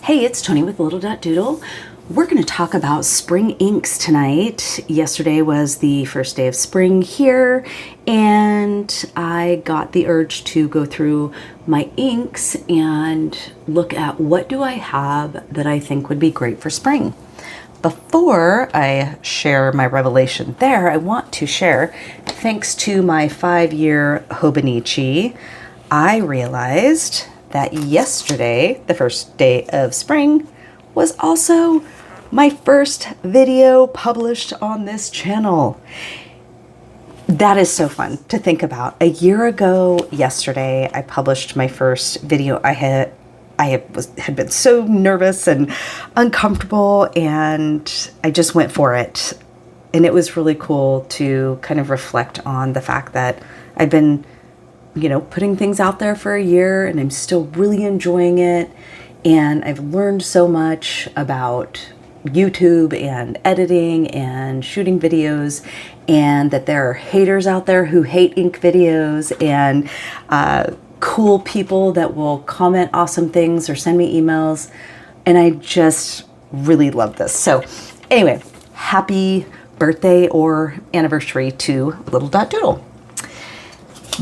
Hey, it's Tony with lidl.doodle. We're going to talk about spring inks tonight. Yesterday was the first day of spring here, and I got the urge to go through my inks and look at what do I have that I think would be great for spring. Before I share my revelation there, I want to share, thanks to my 5-year Hobonichi, I realized that yesterday, the first day of spring, was also my first video published on this channel. That is so fun to think about. A year ago yesterday, I published my first video. I had been so nervous and uncomfortable, and I just went for it. And it was really cool to kind of reflect on the fact that I've been, putting things out there for a year, and I'm still really enjoying it. And I've learned so much about YouTube and editing and shooting videos, and that there are haters out there who hate ink videos, and cool people that will comment awesome things or send me emails. And I just really love this. So anyway, happy birthday or anniversary to lidl.doodle.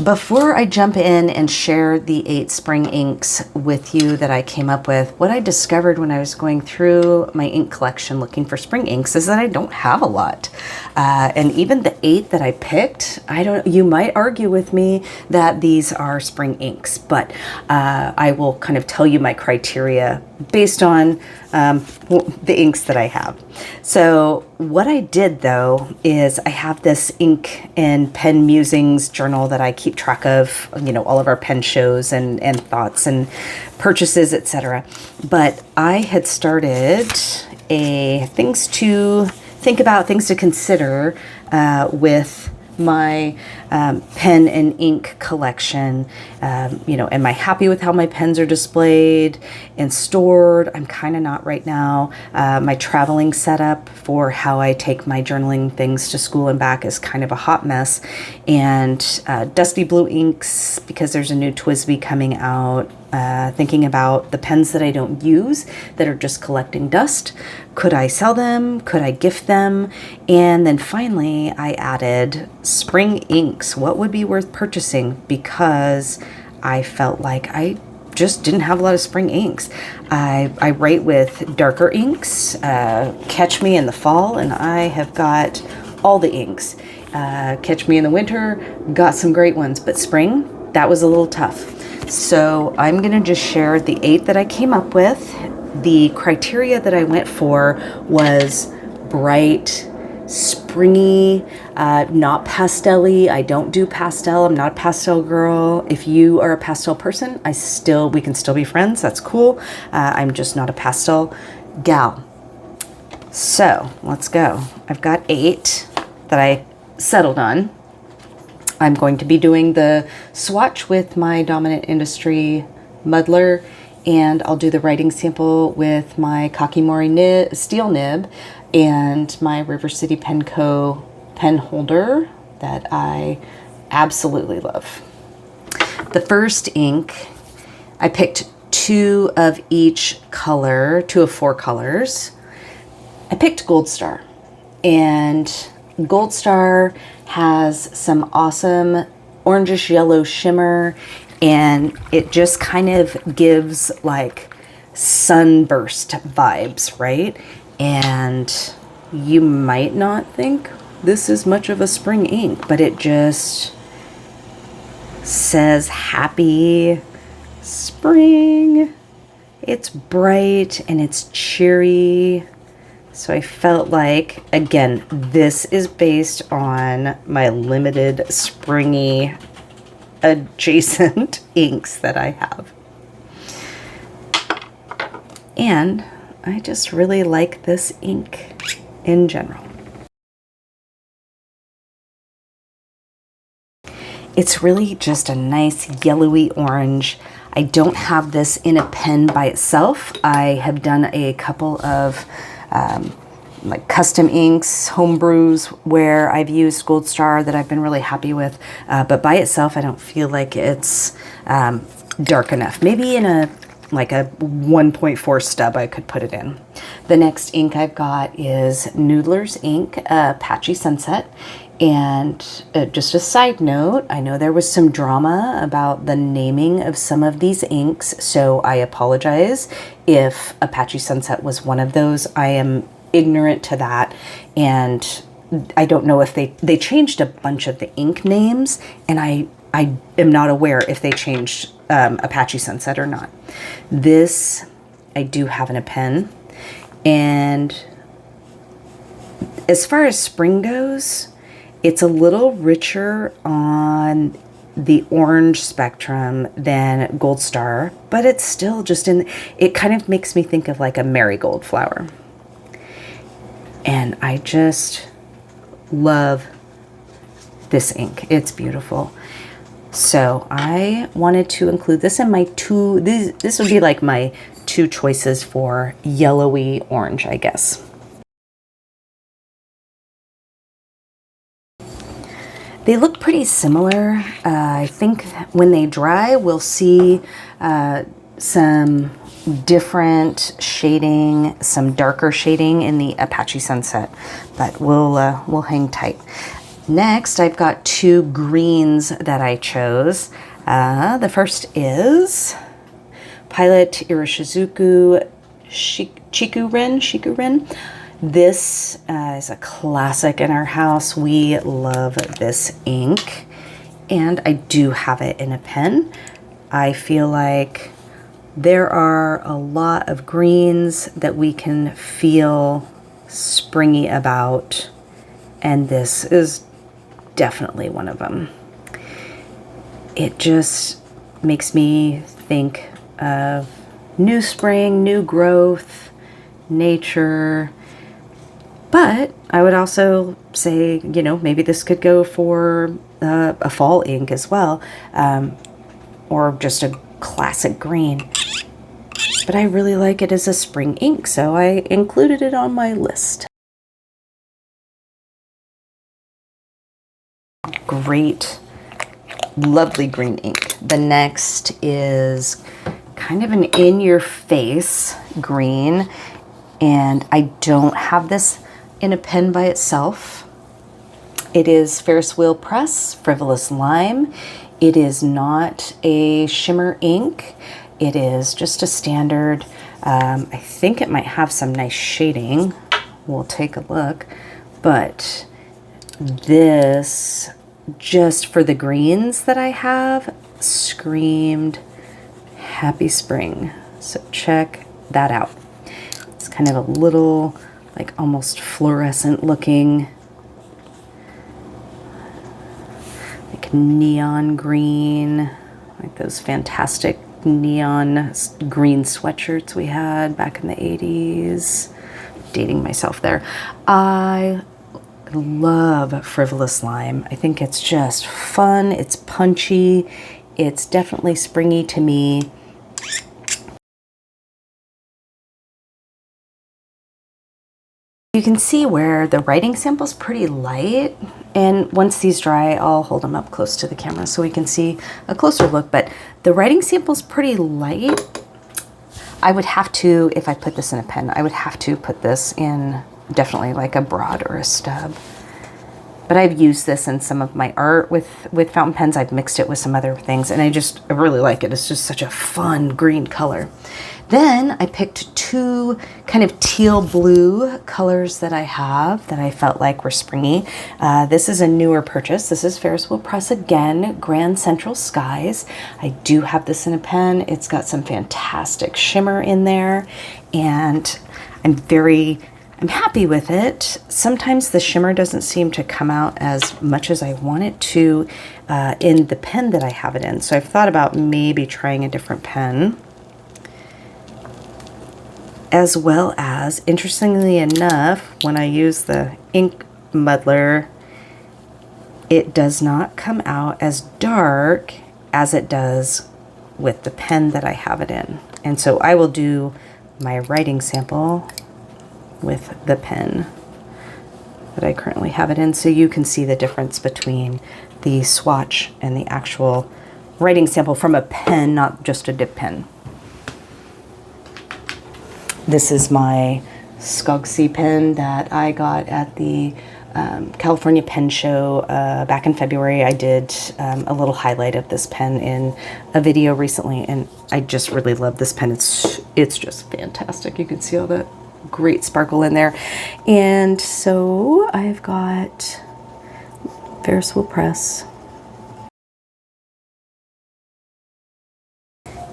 Before I jump in and share the 8 spring inks with you that I came up with, what I discovered when I was going through my ink collection looking for spring inks is that I don't have a lot. And even the 8 that I picked, you might argue with me that these are spring inks, but I will kind of tell you my criteria based on the inks that I have. So what I did though is I have this ink and pen musings journal that I keep track of, all of our pen shows and thoughts and purchases, etc. But I had started a things to think about, things to consider with my pen and ink collection. Am I happy with how my pens are displayed and stored? I'm kind of not right now. My traveling setup for how I take my journaling things to school and back is kind of a hot mess. And dusty blue inks, because there's a new TWSBI coming out. Thinking about the pens that I don't use that are just collecting dust. Could I sell them? Could I gift them? And then finally, I added spring inks. What would be worth purchasing? Because I felt like I just didn't have a lot of spring inks. I write with darker inks, Catch Me in the fall, and I have got all the inks. Catch Me in the winter, got some great ones, but spring, that was a little tough. So I'm going to just share the 8 that I came up with. The criteria that I went for was bright, springy, not pastel-y. I don't do pastel. I'm not a pastel girl. If you are a pastel person, we can still be friends. That's cool. I'm just not a pastel gal. So let's go. I've got 8 that I settled on. I'm going to be doing the swatch with my Dominant Industry muddler, and I'll do the writing sample with my Kakimori steel nib and my River City Pen Co. pen holder that I absolutely love. The first ink, I picked 2 of each color, 2 of 4 colors. I picked Gold Star, and Gold Star has some awesome orangish yellow shimmer, and it just kind of gives like sunburst vibes, right? And you might not think this is much of a spring ink, but it just says happy spring. It's bright and it's cheery. So I felt like, again, this is based on my limited springy adjacent inks that I have. And I just really like this ink in general. It's really just a nice yellowy orange. I don't have this in a pen by itself. I have done a couple of like custom inks, home brews, where I've used Gold Star that I've been really happy with. But by itself, I don't feel like it's dark enough. Maybe in a like a 1.4 stub I could put it in. The next ink I've got is Noodler's ink, Patchy Sunset. And just a side note, I know there was some drama about the naming of some of these inks, so I apologize if Apache Sunset was one of those. I am ignorant to that, and I don't know if they changed a bunch of the ink names, and I am not aware if they changed Apache Sunset or not. This I do have in a pen, and as far as spring goes, it's a little richer on the orange spectrum than Gold Star, but it's still just it kind of makes me think of like a marigold flower. And I just love this ink. It's beautiful. So I wanted to include this in my this would be like my 2 choices for yellowy orange, I guess. They look pretty similar. I think when they dry, we'll see some different shading, some darker shading in the Apache Sunset, but we'll hang tight. Next, I've got 2 greens that I chose. The first is Pilot Iroshizuku Shikurin. This is a classic in our house. We love this ink, and I do have it in a pen. I feel like there are a lot of greens that we can feel springy about, and this is definitely one of them. It just makes me think of new spring, new growth, nature. But I would also say, you know, maybe this could go for a fall ink as well, or just a classic green. But I really like it as a spring ink, so I included it on my list. Great, lovely green ink. The next is kind of an in-your-face green, and I don't have this in a pen by itself. It is Ferris Wheel Press Frivolous Lime. It is not a shimmer ink. It is just a standard. I think it might have some nice shading. We'll take a look. But this, just for the greens that I have, screamed happy spring. So check that out. It's kind of a little like almost fluorescent looking, like neon green, like those fantastic neon green sweatshirts we had back in the 80s. Dating myself there. I love Frivolous Lime. I think it's just fun, it's punchy, it's definitely springy to me. You can see where the writing sample's pretty light, and once these dry, I'll hold them up close to the camera so we can see a closer look, but the writing sample's pretty light. I would have to, if I put this in a pen, I would have to put this in definitely like a broad or a stub. But I've used this in some of my art with fountain pens. I've mixed it with some other things, and I really like it. It's just such a fun green color. Then I picked 2 kind of teal blue colors that I have that I felt like were springy. This is a newer purchase. This is Ferris Wheel Press again, Grand Central Skies. I do have this in a pen. It's got some fantastic shimmer in there, and I'm happy with it. Sometimes the shimmer doesn't seem to come out as much as I want it to in the pen that I have it in. So I've thought about maybe trying a different pen. As well as, interestingly enough, when I use the ink muddler, it does not come out as dark as it does with the pen that I have it in. And so I will do my writing sample with the pen that I currently have it in, so you can see the difference between the swatch and the actual writing sample from a pen, not just a dip pen. This is my Skogsy pen that I got at the California Pen Show back in February. I did a little highlight of this pen in a video recently, and I just really love this pen. It's just fantastic. You can see all that great sparkle in there. And so I've got Ferris wheel press.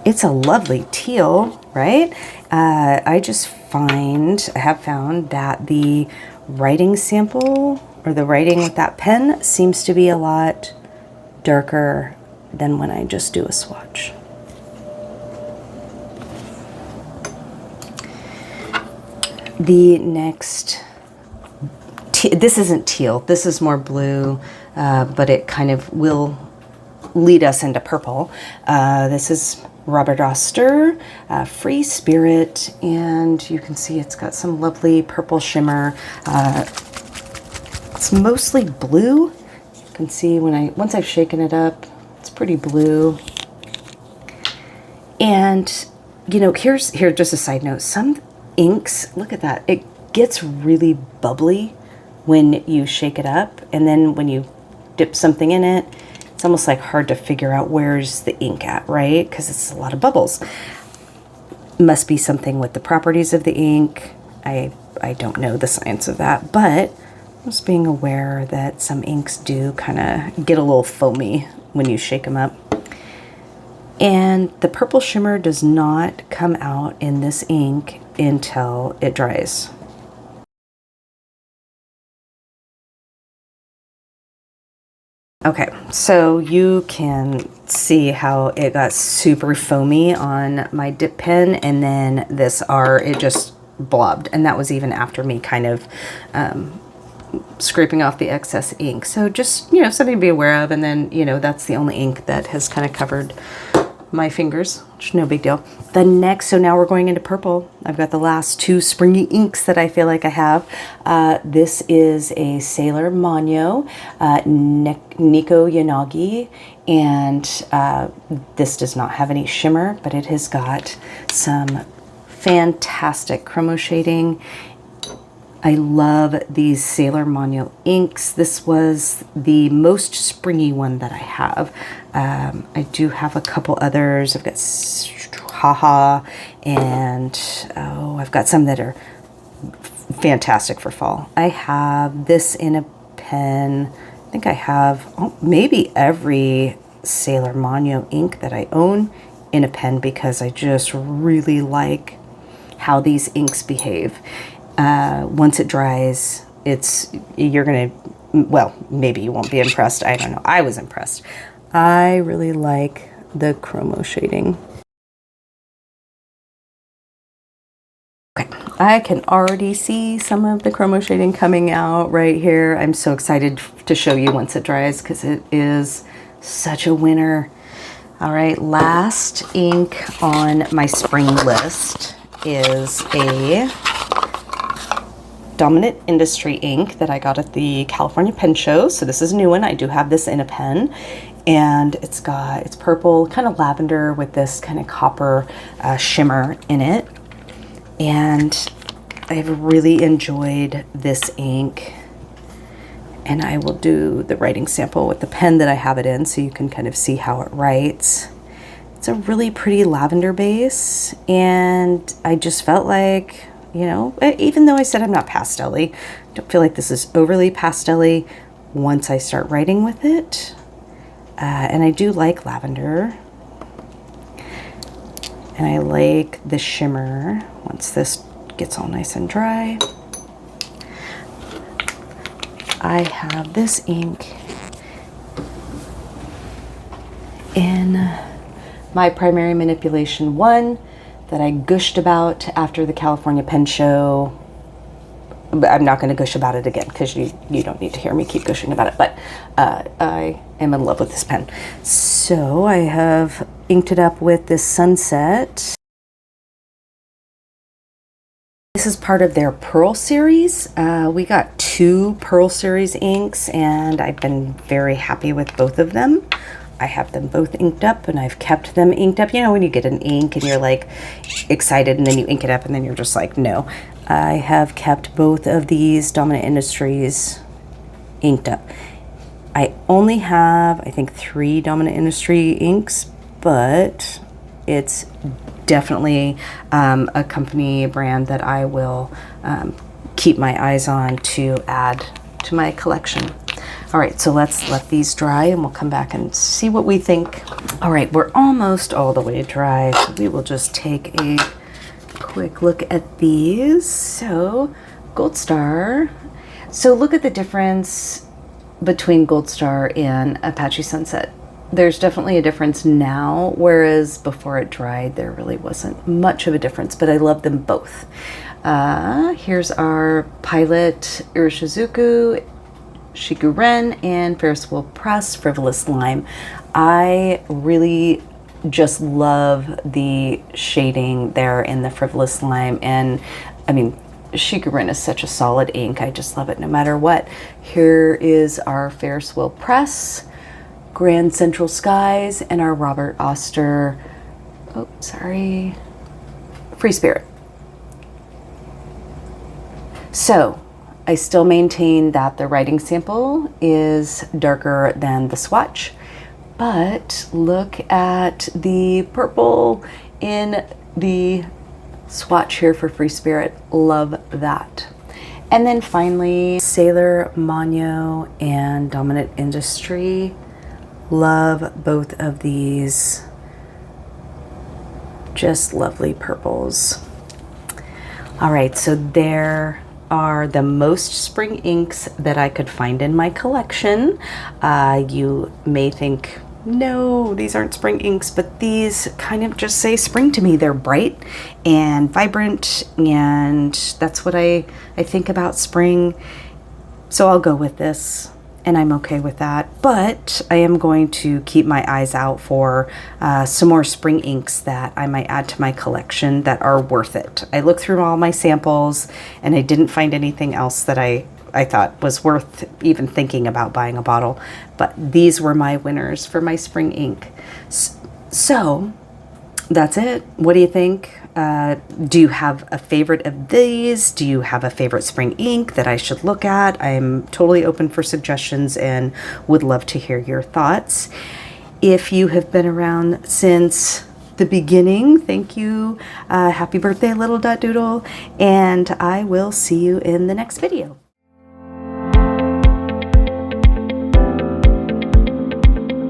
It's a lovely teal, right? I have found that the writing sample, or the writing with that pen, seems to be a lot darker than when I just do a swatch. The next, this isn't teal, this is more blue, but it kind of will lead us into purple. This is Robert Oster, Free Spirit, and you can see it's got some lovely purple shimmer. It's mostly blue. You can see once I've shaken it up, it's pretty blue. And you know, here's just a side note. Some inks, look at that, it gets really bubbly when you shake it up, and then when you dip something in it, it's almost like hard to figure out where's the ink at, right? Because it's a lot of bubbles. Must be something with the properties of the ink. I don't know the science of that, but just being aware that some inks do kind of get a little foamy when you shake them up. And the purple shimmer does not come out in this ink until it dries. Okay, so you can see how it got super foamy on my dip pen, and then this R, it just blobbed, and that was even after me kind of scraping off the excess ink. So just, you know, something to be aware of, and then, you know, that's the only ink that has kind of covered my fingers, which is no big deal. The next, so now we're going into purple. I've got the last two springy inks that I feel like I have. This is a Sailor Manyo, Nico Yanagi, and this does not have any shimmer, but it has got some fantastic chromo shading. I love these Sailor Manyo inks. This was the most springy one that I have. I do have a couple others. I've got Haha, and I've got some that are fantastic for fall. I have this in a pen. I think I have maybe every Sailor Manyo ink that I own in a pen, because I just really like how these inks behave. Once it dries, you're gonna, well, maybe you won't be impressed. I don't know. I was impressed. I really like the chromo shading. Okay, I can already see some of the chromo shading coming out right here. I'm so excited to show you once it dries, because it is such a winner. All right, last ink on my spring list is a Dominant Industry ink that I got at the California Pen Show. So this is a new one. I do have this in a pen, and it's purple, kind of lavender with this kind of copper shimmer in it. And I've really enjoyed this ink, and I will do the writing sample with the pen that I have it in so you can kind of see how it writes. It's a really pretty lavender base, and I just felt like, you know, even though I said I'm not pastel-y, I don't feel like this is overly pastel-y once I start writing with it. And I do like lavender. And I like the shimmer once this gets all nice and dry. I have this ink in my Primary Manipulation 1 that I gushed about after the California Pen Show. But I'm not going to gush about it again, because you don't need to hear me keep gushing about it. But I am in love with this pen. So I have inked it up with this Sunset. This is part of their Pearl series. We got 2 Pearl series inks, and I've been very happy with both of them. I have them both inked up, and I've kept them inked up. You know, when you get an ink and you're like excited and then you ink it up and then you're just like, no. I have kept both of these Dominant Industries inked up. I only have, I think, 3 Dominant Industry inks, but it's definitely a company brand that I will keep my eyes on to add to my collection. All right, so let's let these dry and we'll come back and see what we think. All right, we're almost all the way dry, so we will just take a quick look at these. So Gold Star. So look at the difference between Gold Star and Apache Sunset. There's definitely a difference now, whereas before it dried, there really wasn't much of a difference, but I love them both. Here's our Pilot Irishizuku, Shikuren, and Ferris Wheel Press Frivolous Lime. I really just love the shading there in the Frivolous Lime, and I mean, Shikuren is such a solid ink. I just love it no matter what. Here is our Ferris Wheel Press, Grand Central Skies, and our Robert Oster, Free Spirit. So I still maintain that the writing sample is darker than the swatch, but look at the purple in the swatch here for Free Spirit. Love that. And then finally, Sailor Mano and Dominant Industry. Love both of these. Just lovely purples. All right, so there are the most spring inks that I could find in my collection. You may think, no, these aren't spring inks, but these kind of just say spring to me. They're bright and vibrant, and that's what I think about spring. So I'll go with this, and I'm okay with that. But I am going to keep my eyes out for some more spring inks that I might add to my collection that are worth it. I looked through all my samples and I didn't find anything else that I thought was worth even thinking about buying a bottle. But these were my winners for my spring ink. So that's it. What do you think? Do you have a favorite of these? Do you have a favorite spring ink that I should look at? I'm totally open for suggestions and would love to hear your thoughts. If you have been around since the beginning, thank you. Happy birthday, lidl.doodle, and I will see you in the next video.